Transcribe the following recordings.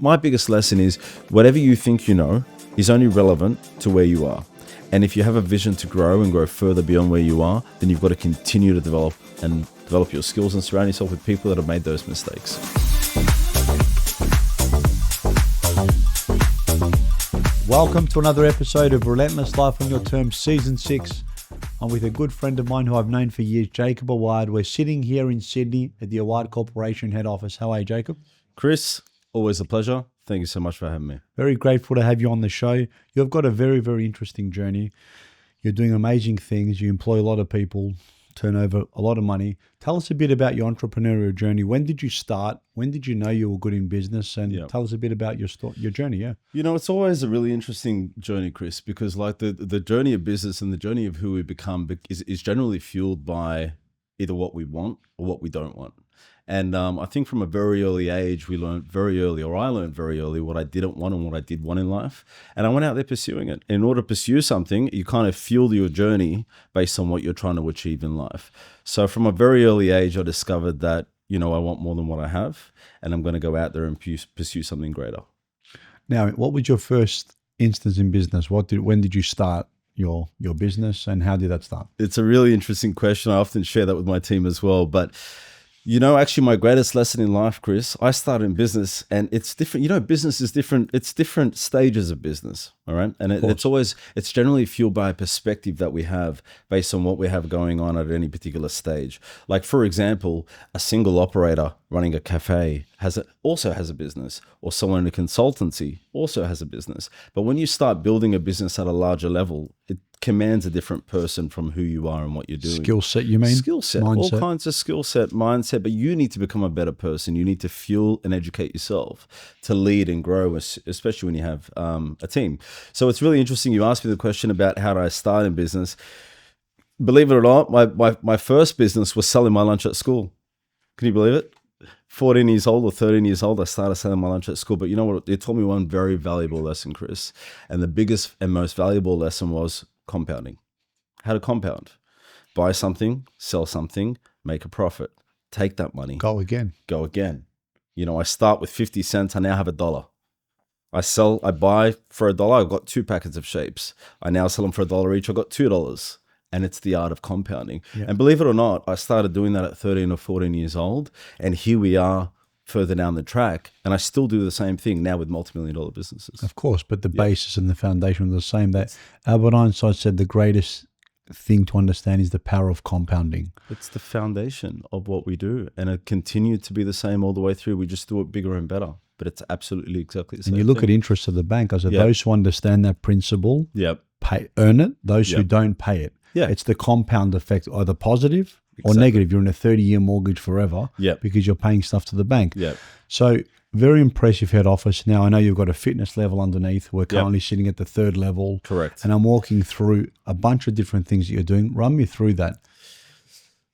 My biggest lesson is whatever you think you know is only relevant to where you are. And if you have a vision to grow and grow further beyond where you are, then you've got to continue to develop your skills and surround yourself with people that have made those mistakes. Welcome to another episode of Relentless Life on Your Terms, Season 6. I'm with a good friend of mine who I've known for years, Jacob Awad. We're sitting here in Sydney at the Awad Corporation head office. How are you, Jacob? Chris, always a pleasure. Thank you so much for having me. Very grateful to have you on the show. You've got a very, very interesting journey. You're doing amazing things. You employ a lot of people, turn over a lot of money. Tell us a bit about your entrepreneurial journey. When did you start? When did you know you were good in business? And tell us a bit about your journey. Yeah. You know, it's always a really interesting journey, Chris, because like the journey of business and the journey of who we become is generally fueled by either what we want or what we don't want. And I think from a very early age, I learned very early what I didn't want and what I did want in life. And I went out there pursuing it. In order to pursue something, you kind of fuel your journey based on what you're trying to achieve in life. So from a very early age, I discovered that, you know, I want more than what I have, and I'm going to go out there and pursue something greater. Now, what was your first instance in business? When did you start your business, and how did that start? It's a really interesting question. I often share that with my team as well. But you know, actually my greatest lesson in life, Chris, I started in business, and it's different. You know, business is different. It's different stages of business. All right. And it's generally fueled by a perspective that we have based on what we have going on at any particular stage. Like, for example, a single operator running a cafe also has a business, or someone in a consultancy also has a business. But when you start building a business at a larger level, it commands a different person from who you are and what you're doing. Skill set, you mean? Skill set, mindset. All kinds of skill set, mindset, but you need to become a better person. You need to fuel and educate yourself to lead and grow, especially when you have a team. So it's really interesting. You asked me the question about how did I start in business. Believe it or not, my first business was selling my lunch at school. Can you believe it? 14 years old or 13 years old, I started selling my lunch at school. But you know what? It taught me one very valuable lesson, Chris. And the biggest and most valuable lesson was compounding. How to compound. Buy something, sell something, make a profit. Take that money. Go again. You know, I start with 50 cents. I now have $1. I buy for $1. I've got 2 packets of shapes. I now sell them for $1 each. I've got $2. And it's the art of compounding. Yeah. And believe it or not, I started doing that at 13 or 14 years old. And here we are further down the track. And I still do the same thing now with multi-million-dollar businesses. Of course, but the basis and the foundation are the same. That Albert Einstein said the greatest thing to understand is the power of compounding. It's the foundation of what we do. And it continued to be the same all the way through. We just do it bigger and better. But it's absolutely exactly the same. And you look at interest of the bank. I said, those who understand that principle earn it. Those who don't pay it. Yeah. It's the compound effect, either positive or negative. You're in a 30-year mortgage forever because you're paying stuff to the bank. Yeah. So very impressive head office. Now, I know you've got a fitness level underneath. We're currently sitting at the 3rd level. Correct. And I'm walking through a bunch of different things that you're doing. Run me through that.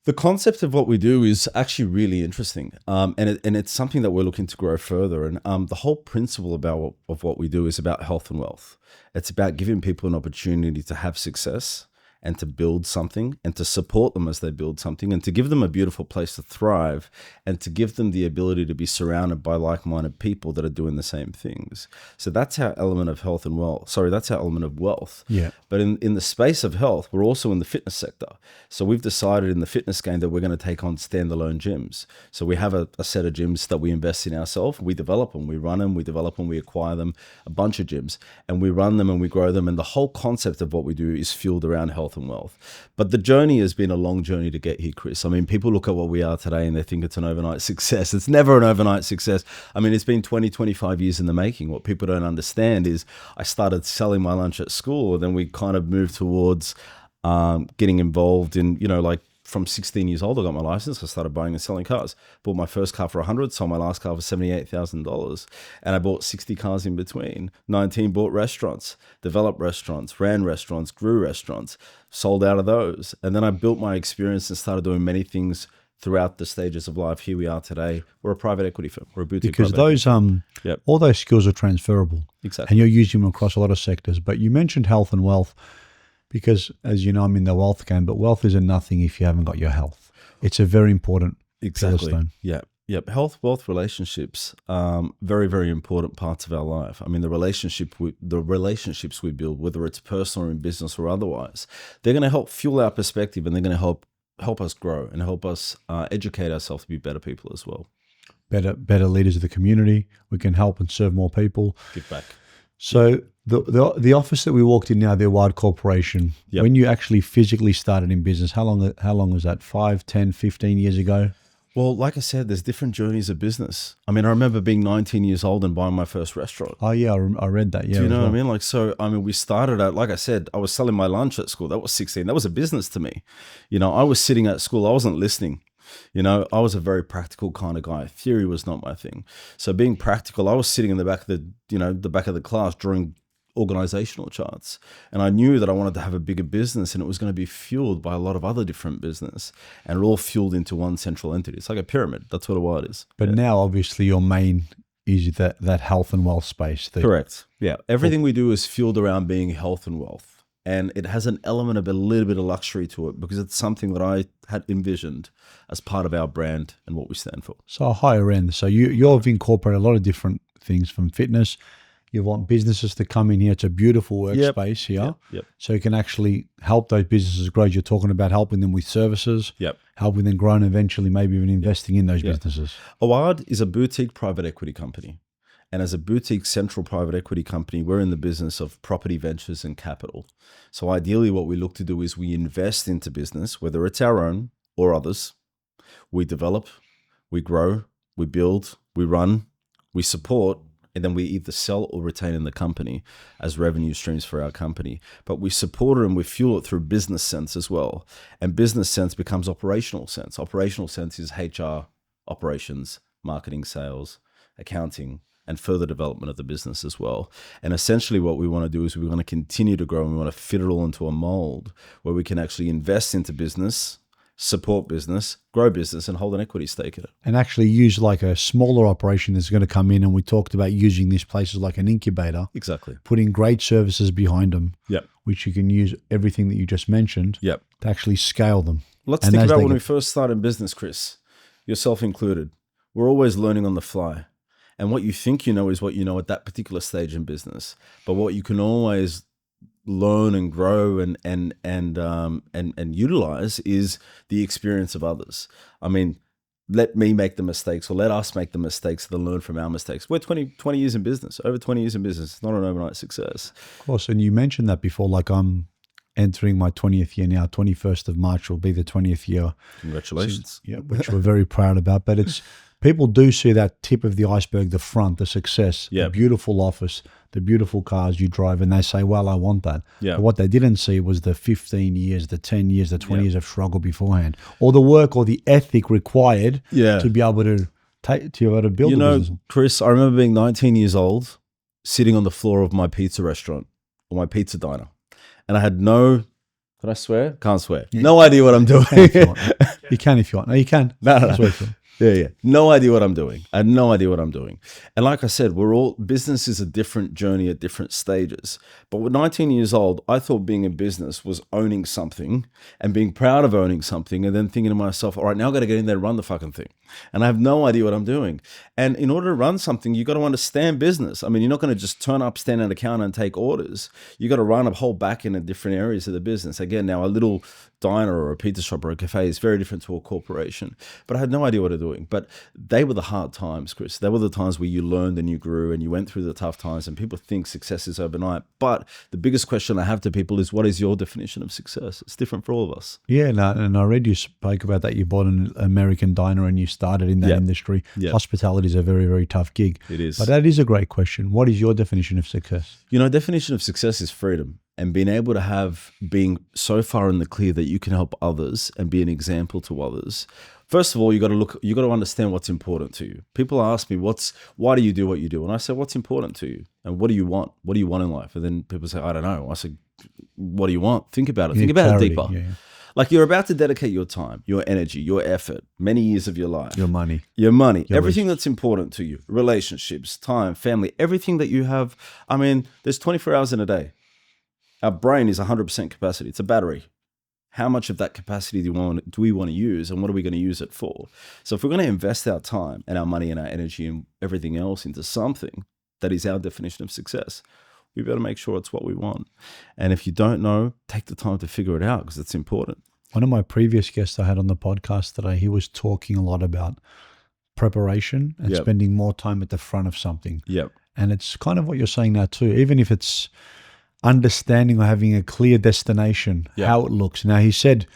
The concept of what we do is actually really interesting, and it's something that we're looking to grow further. And the whole principle of what we do is about health and wealth. It's about giving people an opportunity to have success and to build something and to support them as they build something and to give them a beautiful place to thrive and to give them the ability to be surrounded by like-minded people that are doing the same things. So that's our element of health and wealth. Sorry, that's our element of wealth. Yeah. But in the space of health, we're also in the fitness sector. So we've decided in the fitness game that we're going to take on standalone gyms. So we have a set of gyms that we invest in ourselves. We develop them, we run them, we develop them, we acquire them, a bunch of gyms, and we run them and we grow them. And the whole concept of what we do is fueled around health and wealth. But the journey has been a long journey to get here, Chris. I mean, people look at what we are today and they think it's an overnight success. It's never an overnight success. I mean, it's been 20, 25 years in the making. What people don't understand is I started selling my lunch at school, and then we kind of moved towards getting involved in, you know, like from 16 years old, I got my license. I started buying and selling cars. Bought my first car for $100, sold my last car for $78,000. And I bought 60 cars in between. 19 bought restaurants, developed restaurants, ran restaurants, grew restaurants, sold out of those. And then I built my experience and started doing many things throughout the stages of life. Here we are today. We're a private equity firm. We're a boutique. Because those all those skills are transferable. Exactly. And you're using them across a lot of sectors. But you mentioned health and wealth. Because, as you know, I'm in the wealth game, but wealth isn't nothing if you haven't got your health. It's a very important Exactly. Philistine. Yeah. Yep. Health, wealth, relationships, very, very important parts of our life. I mean, the relationships we build, whether it's personal or in business or otherwise, they're going to help fuel our perspective, and they're going to help us grow and help us educate ourselves to be better people as well. Better leaders of the community. We can help and serve more people. Give back. So the office that we walked in now, the Awad Corporation, when you actually physically started in business, how long was that? 5, 10, 15 years ago? Well, like I said, there's different journeys of business. I mean, I remember being 19 years old and buying my first restaurant. Oh, yeah, I read that. Yeah, do you know what I mean? We started out, like I said, I was selling my lunch at school. That was 16. That was a business to me. I was sitting at school. I wasn't listening. I was a very practical kind of guy. Theory was not my thing. So being practical, I was sitting in the back of the back of the class drawing organizational charts, and I knew that I wanted to have a bigger business, and it was going to be fueled by a lot of other different business, and it all fueled into one central entity. It's like a pyramid. That's what Awad is. But now, obviously, your main is that health and wealth space. Correct. Yeah. Everything we do is fueled around being health and wealth, and it has an element of a little bit of luxury to it because it's something that I had envisioned as part of our brand and what we stand for. So a higher end. So you've incorporated a lot of different things from fitness. You want businesses to come in here. It's a beautiful workspace here. Yep. So you can actually help those businesses grow. You're talking about helping them with services, helping them grow, and eventually maybe even investing in those businesses. Awad is a boutique private equity company. And as a boutique central private equity company, we're in the business of property ventures and capital. So ideally what we look to do is we invest into business, whether it's our own or others. We develop, we grow, we build, we run, we support, and then we either sell or retain in the company as revenue streams for our company. But we support it and we fuel it through business sense as well. And business sense becomes operational sense. Operational sense is HR, operations, marketing, sales, accounting, and further development of the business as well. And essentially what we want to do is we want to continue to grow, and we want to fit it all into a mold where we can actually invest into business, support business, grow business, and hold an equity stake in it. And actually use like a smaller operation that's going to come in, and we talked about using this place as like an incubator. Exactly. Putting great services behind them, yep, which you can use everything that you just mentioned, yep, to actually scale them. Let's think about when we first started business, Chris, yourself included. We're always learning on the fly. And what you think you know is what you know at that particular stage in business. But what you can always learn and grow and utilize is the experience of others. I mean, let me make the mistakes, or let us make the mistakes, then learn from our mistakes. We're 20 years in business, over 20 years in business. It's not an overnight success. Of course, and you mentioned that before, like I'm entering my 20th year now. 21st of March will be the 20th year. Congratulations. Yeah, which we're very proud about. But it's people do see that tip of the iceberg, the front, the success, the beautiful office, the beautiful cars you drive, and they say, well, I want that. But what they didn't see was the 15 years, the 10 years, the 20 years of struggle beforehand, or the work or the ethic required to be able to build a business. Chris, I remember being 19 years old, sitting on the floor of my pizza restaurant or my pizza diner. And I had could I swear? Can't swear. Yeah. No idea what I'm doing. You can if you want. No, you can. No. Yeah. No idea what I'm doing. I had no idea what I'm doing. And like I said, business is a different journey at different stages. But with 19 years old, I thought being in business was owning something and being proud of owning something, and then thinking to myself, all right, now I've got to get in there and run the fucking thing. And I have no idea what I'm doing. And in order to run something, you got to understand business. I mean, you're not going to just turn up, stand at a counter and take orders. You got to run a whole back end in different areas of the business. Again, now a little diner or a pizza shop or a cafe is very different to a corporation. But I had no idea what I'm doing. But they were the hard times, Chris. They were the times where you learned and you grew and you went through the tough times, and people think success is overnight. But the biggest question I have to people is, what is your definition of success? It's different for all of us. Yeah, and I read you spoke about that. You bought an American diner and you started in that industry. Hospitality is a very, very tough gig. It is. But that is a great question. What is your definition of success? Definition of success is freedom. And being able to being so far in the clear that you can help others and be an example to others. First of all, you got to understand what's important to you. People ask me, why do you do what you do? And I say, what's important to you? And what do you want? What do you want in life? And then people say, I don't know. I say, what do you want? Think about it. Think about it deeper. Yeah. Like, you're about to dedicate your time, your energy, your effort, many years of your life. Your money. Everything that's important to you. Relationships, time, family, everything that you have. I mean, there's 24 hours in a day. Our brain is 100% capacity. It's a battery. How much of that capacity do we want to use, and what are we going to use it for? So if we're going to invest our time and our money and our energy and everything else into something that is our definition of success, we better make sure it's what we want. And if you don't know, take the time to figure it out, because it's important. One of my previous guests I had on the podcast today, he was talking a lot about preparation and spending more time at the front of something. Yep. And it's kind of what you're saying now too, even if it's understanding or having a clear destination, how it looks. Now, he said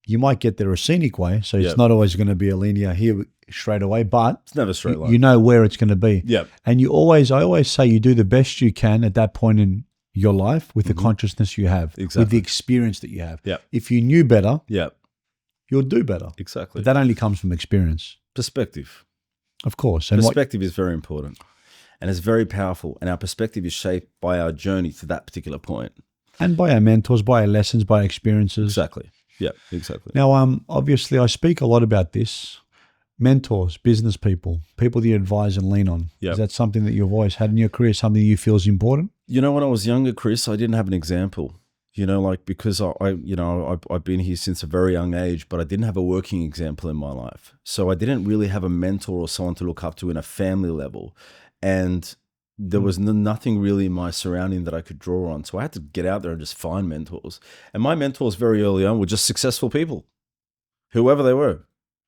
you might get there a scenic way, so it's not always going to be a linear here straight away, but it's never straight line. You know where it's going to be. Yep. And I always say you do the best you can at that point in your life with the consciousness you have, with the experience that you have. Yep. If you knew better, you'll do better. Exactly. But that only comes from experience. Perspective. Of course. And perspective is very important, and it's very powerful, and our perspective is shaped by our journey to that particular point. And by our mentors, by our lessons, by our experiences. Exactly. Yeah, exactly. Now, obviously I speak a lot about this. Mentors, business people that you advise and lean on. Is that something that you've always had in your career, something you feel is important? You know, when I was younger, Chris, I didn't have an example. You know, like, because I've been here since a very young age, but I didn't have a working example in my life. So I didn't really have a mentor or someone to look up to in a family level. And there was nothing really in my surrounding that I could draw on. So I had to get out there and just find mentors. And my mentors very early on were just successful people, whoever they were.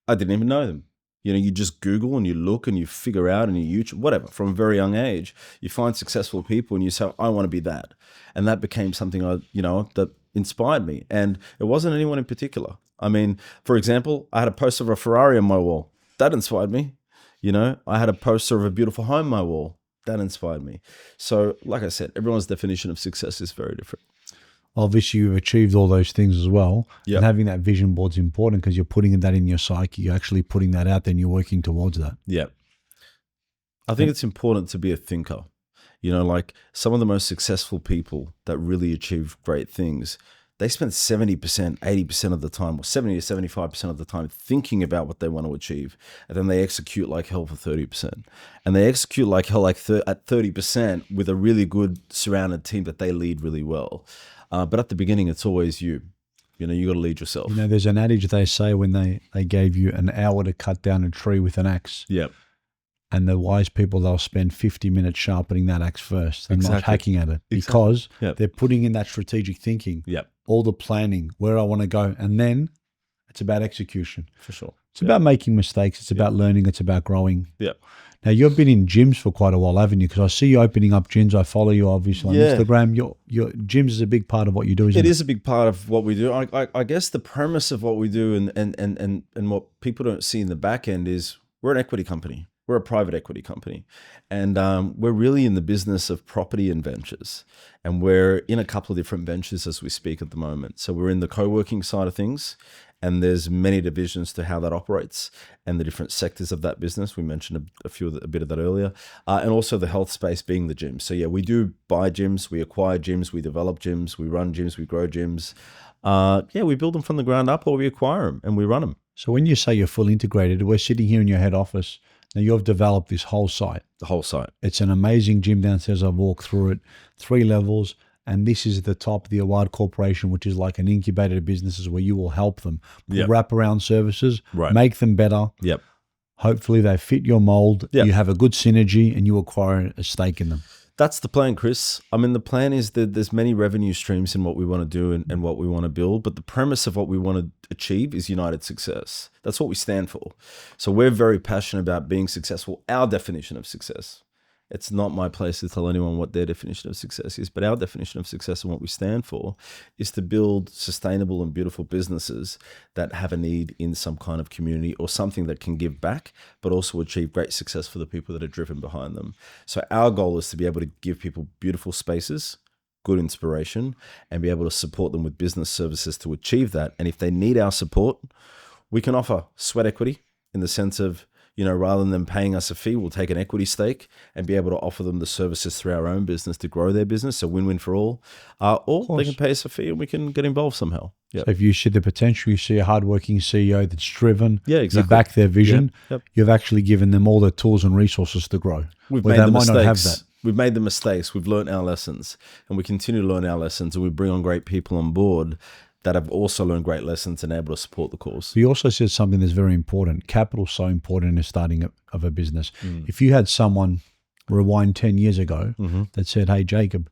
I didn't even know them. You know, you just Google and you look and you figure out and you YouTube, whatever. From a very young age, you find successful people and you say, I want to be that. And that became something that inspired me. And it wasn't anyone in particular. I mean, for example, I had a poster of a Ferrari on my wall. That inspired me. You know, I had a poster of a beautiful home on my wall. That inspired me. So, like I said, everyone's definition of success is very different. Obviously, you've achieved all those things as well. Yep. And having that vision board is important because you're putting that in your psyche. You're actually putting that out there and you're working towards that. Yeah. I think it's important to be a thinker. You know, like some of the most successful people that really achieve great things, they spend 70%, 80% of the time, or 70 to 75% of the time thinking about what they want to achieve. And then they execute like hell for 30%. And they execute like hell at 30% with a really good surrounded team that they lead really well. But at the beginning, it's always you. You know, you got to lead yourself. You know, there's an adage they say when they gave you an hour to cut down a tree with an axe. Yep. And the wise people, they'll spend 50 minutes sharpening that axe first and not hacking at it because they're putting in that strategic thinking. Yep. All the planning, where I want to go. And then it's about execution. For sure. It's about making mistakes. It's about learning. It's about growing. Yeah. Now, you've been in gyms for quite a while, haven't you? Because I see you opening up gyms. I follow you, obviously, on Instagram. Your gyms is a big part of what you do, isn't it? It is a big part of what we do. I guess the premise of what we do and what people don't see in the back end is we're an equity company. We're a private equity company. And we're really in the business of property and ventures. And we're in a couple of different ventures as we speak at the moment. So we're in the co-working side of things. And there's many divisions to how that operates and the different sectors of that business. We mentioned a bit of that earlier. And also the health space being the gym. So yeah, we do buy gyms, we acquire gyms, we develop gyms, we run gyms, we grow gyms. We build them from the ground up or we acquire them and we run them. So when you say you're fully integrated, we're sitting here in your head office. Now you've developed this whole site. The whole site. It's an amazing gym downstairs. I've walked through it, 3 levels. And this is the top of the Awad Corporation, which is like an incubator of businesses where you will help them wrap around services, make them better. Yep. Hopefully they fit your mold. Yep. You have a good synergy and you acquire a stake in them. That's the plan, Chris. I mean, the plan is that there's many revenue streams in what we want to do and what we want to build. But the premise of what we want to achieve is united success. That's what we stand for. So we're very passionate about being successful, our definition of success. It's not my place to tell anyone what their definition of success is, but our definition of success and what we stand for is to build sustainable and beautiful businesses that have a need in some kind of community or something that can give back, but also achieve great success for the people that are driven behind them. So our goal is to be able to give people beautiful spaces, good inspiration, and be able to support them with business services to achieve that. And if they need our support, we can offer sweat equity in the sense of, you know, rather than them paying us a fee, we'll take an equity stake and be able to offer them the services through our own business to grow their business. So win-win for all. Or they can pay us a fee and we can get involved somehow. Yep. So if you see the potential, you see a hardworking CEO that's driven, you back their vision, you've actually given them all the tools and resources to grow. We've made the mistakes. We've made the mistakes. We've learned our lessons and we continue to learn our lessons and we bring on great people on board that have also learned great lessons and able to support the cause. You also said something that's very important. Capital is so important in the starting of a business. If you had someone rewind 10 years ago that said, hey, Jacob,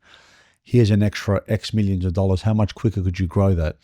here's an extra X millions of dollars, how much quicker could you grow that?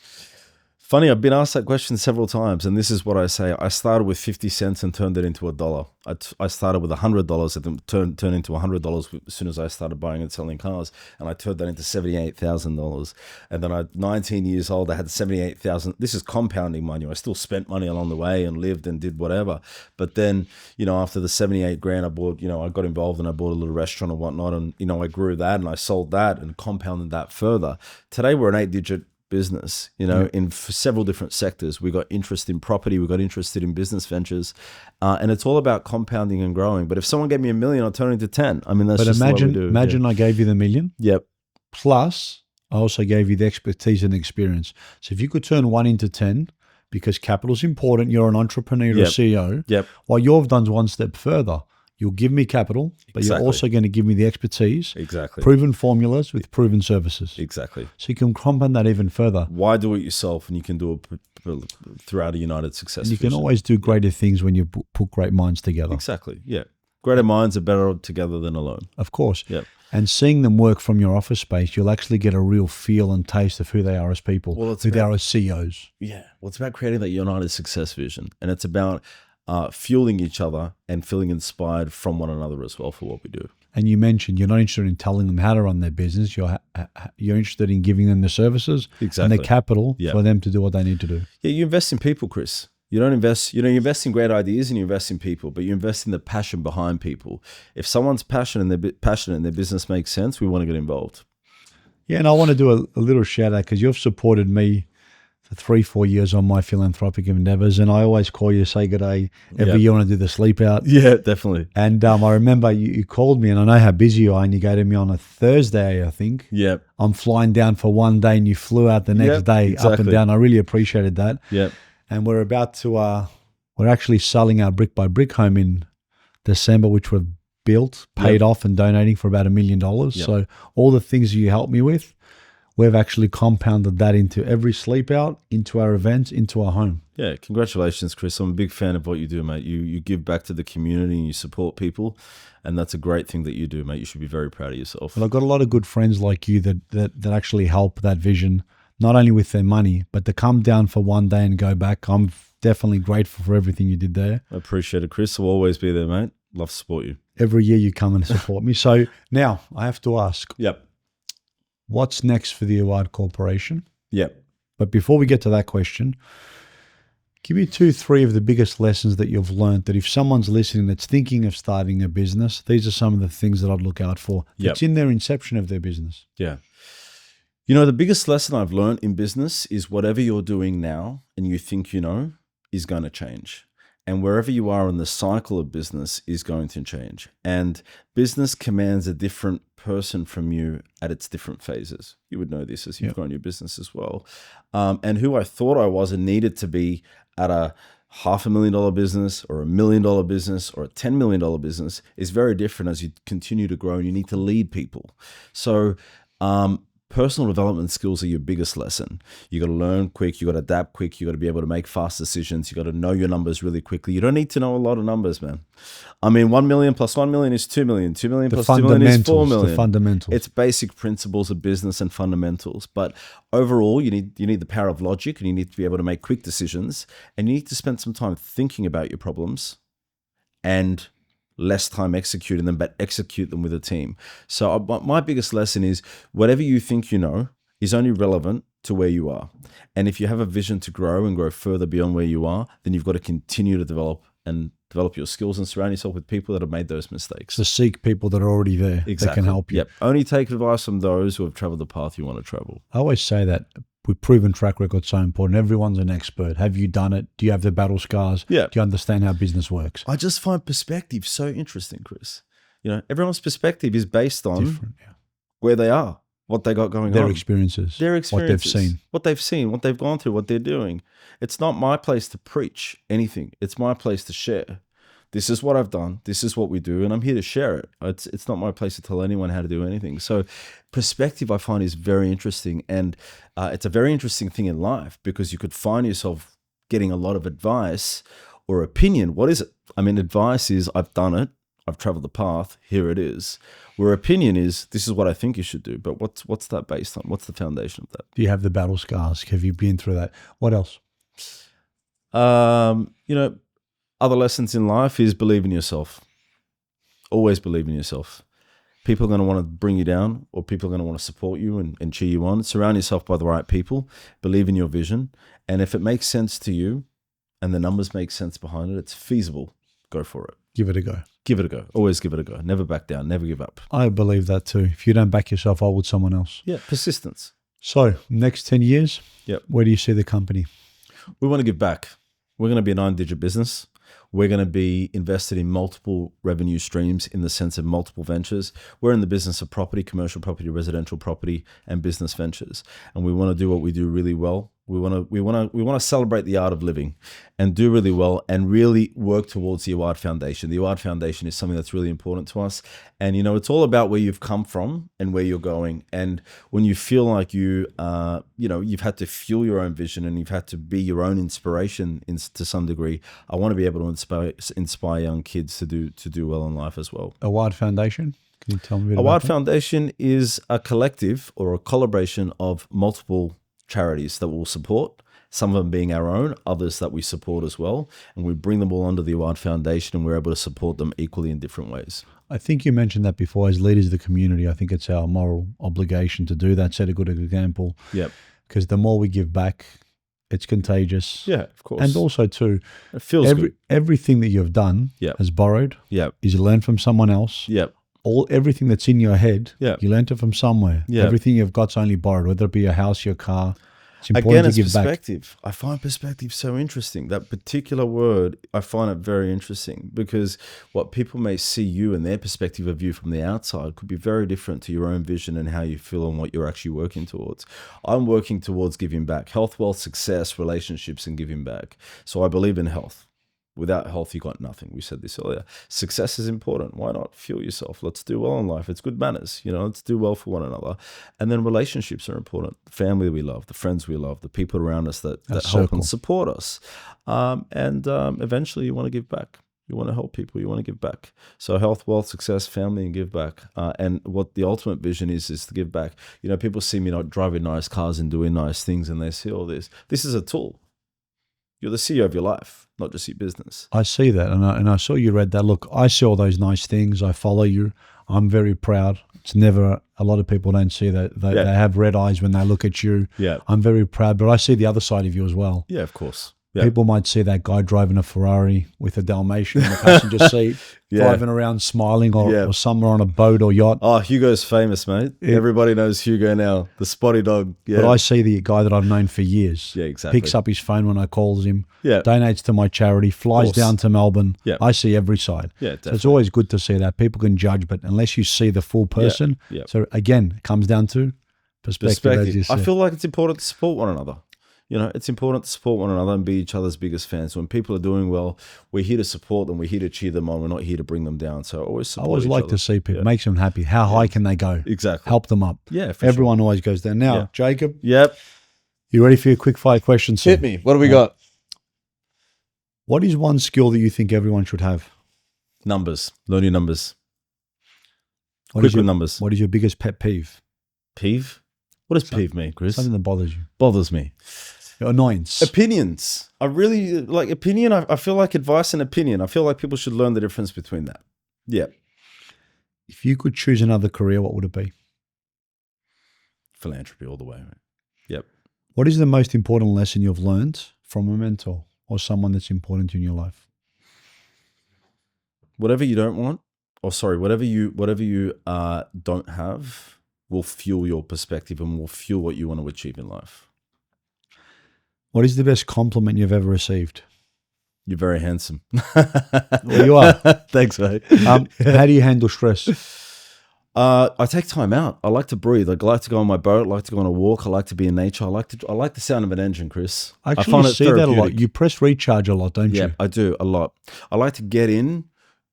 Funny, I've been asked that question several times, and this is what I say. I started with 50 cents and turned it into $1. I started with $100 and then turned into $100 as soon as I started buying and selling cars, and I turned that into $78,000. And then at 19 years old, I had $78,000. This is compounding money. I still spent money along the way and lived and did whatever. But then, after the 78 grand, I bought, I got involved and I bought a little restaurant and whatnot, and I grew that and I sold that and compounded that further. Today, we're an 8-digit business, in several different sectors. We got interest in property, we got interested in business ventures, and it's all about compounding and growing. But if someone gave me $1 million, I'll turn it into 10. I mean, that's just what we do. Imagine I gave you the $1 million. Yep. Plus, I also gave you the expertise and experience. So if you could turn 1 into 10, because capital is important, you're an entrepreneur, you're a CEO. Yep. Well, you've done one step further. You'll give me capital, but you're also going to give me the expertise. Exactly. Proven formulas with proven services. Exactly. So you can compound that even further. Why do it yourself when you can do it throughout a united success? And you can always do greater things when you put great minds together. Exactly. Yeah. Greater minds are better together than alone. Of course. Yep. And seeing them work from your office space, you'll actually get a real feel and taste of who they are as people, who they are as CEOs. Yeah. Well, it's about creating that united success vision. And it's about fueling each other and feeling inspired from one another as well for what we do. And you mentioned you're not interested in telling them how to run their business. You're interested in giving them the services and the capital for them to do what they need to do. Yeah, you invest in people, Chris. You don't invest, you invest in great ideas and you invest in people, but you invest in the passion behind people. If someone's passionate and their business makes sense, we want to get involved. Yeah, and I want to do a little shout out because you've supported me for 3-4 years on my philanthropic endeavors, and I always call you to say good day every year when I do the sleep out. Yeah, definitely. And I remember you called me, and I know how busy you are, and you go to me on a Thursday, I think. Yeah. I'm flying down for one day, and you flew out the next day up and down. I really appreciated that. Yeah. And we're about to, we're actually selling our brick by brick home in December, which we've built, paid off, and donating for about $1 million. So all the things you helped me with, we've actually compounded that into every sleep out, into our events, into our home. Yeah, congratulations, Chris. I'm a big fan of what you do, mate. You give back to the community and you support people, and that's a great thing that you do, mate. You should be very proud of yourself. Well, I've got a lot of good friends like you that actually help that vision, not only with their money, but to come down for one day and go back. I'm definitely grateful for everything you did there. I appreciate it, Chris. I'll always be there, mate. Love to support you. Every year you come and support me. So now I have to ask. Yep. What's next for the Awad Corporation? Yep. But before we get to that question, give me 2-3 of the biggest lessons that you've learned that if someone's listening that's thinking of starting a business, these are some of the things that I'd look out for. It's in their inception of their business. Yeah. The biggest lesson I've learned in business is whatever you're doing now and you think you know is going to change. And wherever you are in the cycle of business is going to change. And business commands a different person from you at its different phases. You would know this as you've grown your business as well. And who I thought I was and needed to be at a $500,000 business or $1 million business or a $10 million business is very different as you continue to grow and you need to lead people. So, personal development skills are your biggest lesson. You got to learn quick. You got to adapt quick. You got to be able to make fast decisions. You got to know your numbers really quickly. You don't need to know a lot of numbers, man. I mean, 1 million plus 1 million is 2 million. 2 million plus 2 million is 4 million. The fundamentals. It's basic principles of business and fundamentals. But overall, you need the power of logic and you need to be able to make quick decisions and you need to spend some time thinking about your problems and less time executing them, but execute them with a team. So my biggest lesson is whatever you think you know is only relevant to where you are. And if you have a vision to grow and grow further beyond where you are, then you've got to continue to develop your skills and surround yourself with people that have made those mistakes. So seek people that are already there that can help you. Yep. Only take advice from those who have traveled the path you want to travel. I always say that. With proven track record, so important. Everyone's an expert. Have you done it? Do you have the battle scars? Yeah. Do you understand how business works? I just find perspective so interesting, Chris. Everyone's perspective is based on where they are, what they got going on. Their experiences. What they've seen. What they've gone through, what they're doing. It's not my place to preach anything. It's my place to share. This is what I've done. This is what we do. And I'm here to share it. It's not my place to tell anyone how to do anything. So perspective, I find, is very interesting. And it's a very interesting thing in life, because you could find yourself getting a lot of advice or opinion. What is it? I mean, advice is, I've done it. I've traveled the path. Here it is. Where opinion is, this is what I think you should do. But what's that based on? What's the foundation of that? Do you have the battle scars? Have you been through that? What else? Other lessons in life is believe in yourself. Always believe in yourself. People are going to want to bring you down, or people are going to want to support you and cheer you on. Surround yourself by the right people. Believe in your vision. And if it makes sense to you and the numbers make sense behind it, it's feasible, go for it. Give it a go. Give it a go. Always give it a go. Never back down. Never give up. I believe that too. If you don't back yourself, why would someone else? Yeah, persistence. So, next 10 years, where do you see the company? We want to give back. We're going to be a 9-digit business. We're going to be invested in multiple revenue streams in the sense of multiple ventures. We're in the business of property, commercial property, residential property, and business ventures. And we want to do what we do really well. We want to celebrate the art of living and do really well, and really work towards the Awad Foundation. The Awad Foundation is something that's really important to us. And, it's all about where you've come from and where you're going. And when you feel like you've had to fuel your own vision and you've had to be your own inspiration to some degree, I want to be able to inspire young kids to do well in life as well. Awad Foundation? Can you tell me a bit about Awad that? Foundation is a collective or a collaboration of multiple charities that we'll support, some of them being our own, others that we support as well. And we bring them all under the Awad Foundation, and we're able to support them equally in different ways. I think you mentioned that before. As leaders of the community, I think it's our moral obligation to do that, set a good example. Yep. Because the more we give back, it's contagious. Yeah, of course. And also too, it feels good. Everything that you've done has borrowed. Yep. Is you learned from someone else. Yep. Everything that's in your head, you learned it from somewhere. Yep. Everything you've got's only borrowed, whether it be your house, your car. It's important to give perspective. I find perspective so interesting. That particular word, I find it very interesting, because what people may see you and their perspective of you from the outside could be very different to your own vision and how you feel and what you're actually working towards. I'm working towards giving back. Health, wealth, success, relationships, and giving back. So I believe in health. Without health, you got nothing. We said this earlier. Success is important. Why not fuel yourself? Let's do well in life. It's good manners. Let's do well for one another. And then relationships are important. The family we love, the friends we love, the people around us that help and support us. Eventually you want to give back. You want to help people. You want to give back. So health, wealth, success, family, and give back. And what the ultimate vision is to give back. People see me not driving nice cars and doing nice things, and they see all this. This is a tool. You're the CEO of your life, not just your business. I see that, and I saw you read that. Look, I see all those nice things. I follow you. I'm very proud. It's never, a lot of people don't see that. They have red eyes when they look at you. Yeah. I'm very proud, but I see the other side of you as well. Yeah, of course. Yeah. People might see that guy driving a Ferrari with a Dalmatian in the passenger seat, driving around smiling, or somewhere on a boat or yacht. Oh, Hugo's famous, mate. Everybody knows Hugo now, the spotty dog. Yeah. But I see the guy that I've known for years. Yeah, exactly. Picks up his phone when I calls him, donates to my charity, flies down to Melbourne. Yeah. I see every side. Yeah, definitely. So it's always good to see that. People can judge, but unless you see the full person. So again, it comes down to perspective. As you said. I feel like it's important to support one another. It's important to support one another and be each other's biggest fans. When people are doing well, we're here to support them. We're here to cheer them on. We're not here to bring them down. So always support I always like to see people. Makes them happy. How high can they go? Exactly. Help them up. Yeah, Everyone always goes down. Now, Jacob. Yep. You ready for your quick fire questions? Hit me. What do we got? What is one skill that you think everyone should have? Numbers. Learn your numbers. Quick with numbers. What is your biggest pet peeve? Peeve? What does peeve mean, Chris? Something that bothers you. Bothers me. Annoyance. Opinions. I really like opinion. I feel like advice and opinion. I feel like people should learn the difference between that. Yeah. If you could choose another career, what would it be? Philanthropy all the way. Right? Yep. What is the most important lesson you've learned from a mentor or someone that's important in your life? Whatever you don't want, whatever you don't have will fuel your perspective and will fuel what you want to achieve in life. What is the best compliment you've ever received? You're very handsome. Well, you are. Thanks, mate. How do you handle stress? I take time out. I like to breathe. I like to go on my boat. I like to go on a walk. I like to be in nature. I like the sound of an engine, Chris. I actually see that a lot. You press recharge a lot, don't you? Yeah, I do a lot. I like to get in,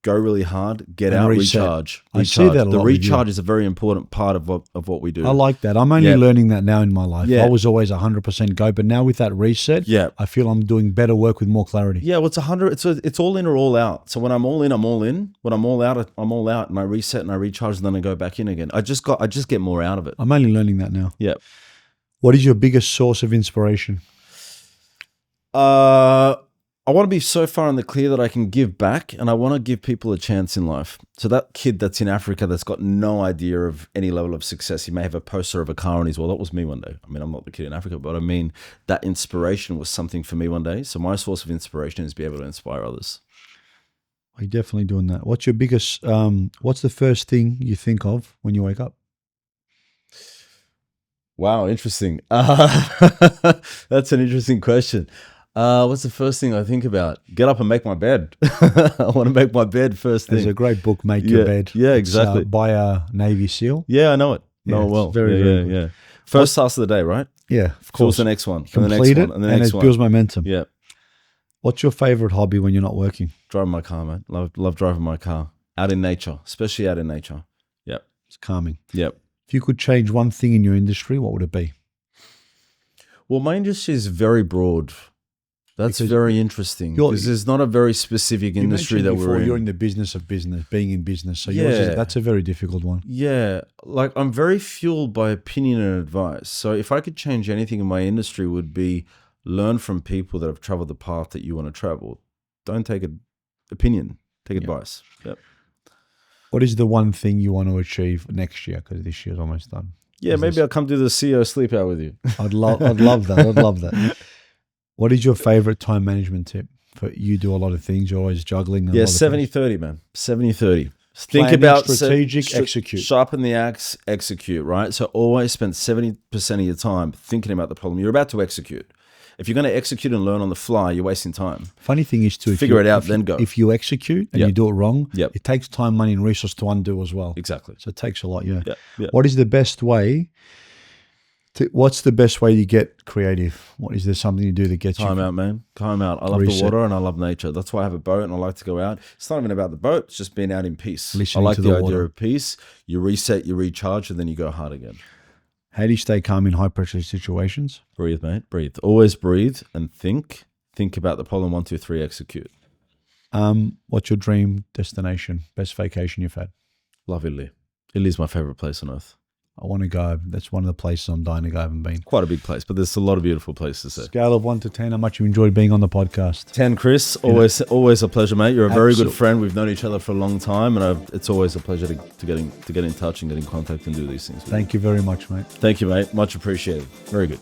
go really hard, get out, recharge. I see that a lot. The recharge is a very important part of what we do. I like that. I'm only learning that now in my life. I was always 100% go, but now with that reset, I feel I'm doing better work with more clarity. Yeah, well, it's all in or all out. So when I'm all in, I'm all in. When I'm all out, I'm all out, and I reset and I recharge, and then I go back in again. I just get more out of it. I'm only learning that now. Yeah. What is your biggest source of inspiration? I want to be so far in the clear that I can give back, and I want to give people a chance in life. So that kid that's in Africa that's got no idea of any level of success, he may have a poster of a car on his wall. That was me one day. I mean, I'm not the kid in Africa, but I mean, that inspiration was something for me one day. So my source of inspiration is to be able to inspire others. You're definitely doing that. What's your biggest, what's the first thing you think of when you wake up? Wow, interesting. That's an interesting question. What's the first thing I think about? Get up and make my bed. I want to make my bed first thing. There's a great book, Make Your Bed. Yeah, exactly. It's, by a Navy SEAL. Yeah, I know it. Know it well. Very good. Yeah. First task of the day, right? Yeah, of course. The next one. Complete it, and it builds momentum. Yeah. What's your favorite hobby when you're not working? Driving my car, mate. Love driving my car. Out in nature, especially out in nature. Yep. It's calming. Yep. If you could change one thing in your industry, what would it be? Well, my industry is very broad. That's very interesting because there's not a very specific industry that we're in. You're in the business of business, being in business. So that's a very difficult one. Yeah. Like I'm very fueled by opinion and advice. So if I could change anything in my industry, it would be learn from people that have traveled the path that you want to travel. Don't take an opinion, take advice. Yep. What is the one thing you want to achieve next year? Because this year's almost done. Yeah, maybe I'll come do the CEO sleep out with you. I'd love that. I'd love that. What is your favorite time management tip? You do a lot of things. You're always juggling. 70-30, man. 70-30. Think about strategic, execute. Sharpen the axe, execute, right? So always spend 70% of your time thinking about the problem you're about to execute. If you're going to execute and learn on the fly, you're wasting time. Funny thing is to figure it out, then go. If you execute and you do it wrong, it takes time, money, and resource to undo as well. Exactly. So it takes a lot, yeah. Yep. What is the best way? What's the best way to get creative? Is there something you do that gets time out, man? Time out. I love the water and I love nature. That's why I have a boat and I like to go out. It's not even about the boat. It's just being out in peace. I like the idea of peace. You reset, you recharge, and then you go hard again. How do you stay calm in high pressure situations? Breathe, mate. Breathe. Always breathe and think. Think about the problem. 1, 2, 3. Execute. What's your dream destination? Best vacation you've had? Love Italy. Italy is my favorite place on earth. I want to go. That's one of the places I'm dying to go. I haven't been. Quite a big place, but there's a lot of beautiful places there. Scale of 1 to 10, how much you enjoyed being on the podcast? 10, Chris. Always a pleasure, mate. You're a very good friend. We've known each other for a long time, and it's always a pleasure to get in touch and get in contact and do these things. Thank you very much, mate. Thank you, mate. Much appreciated. Very good.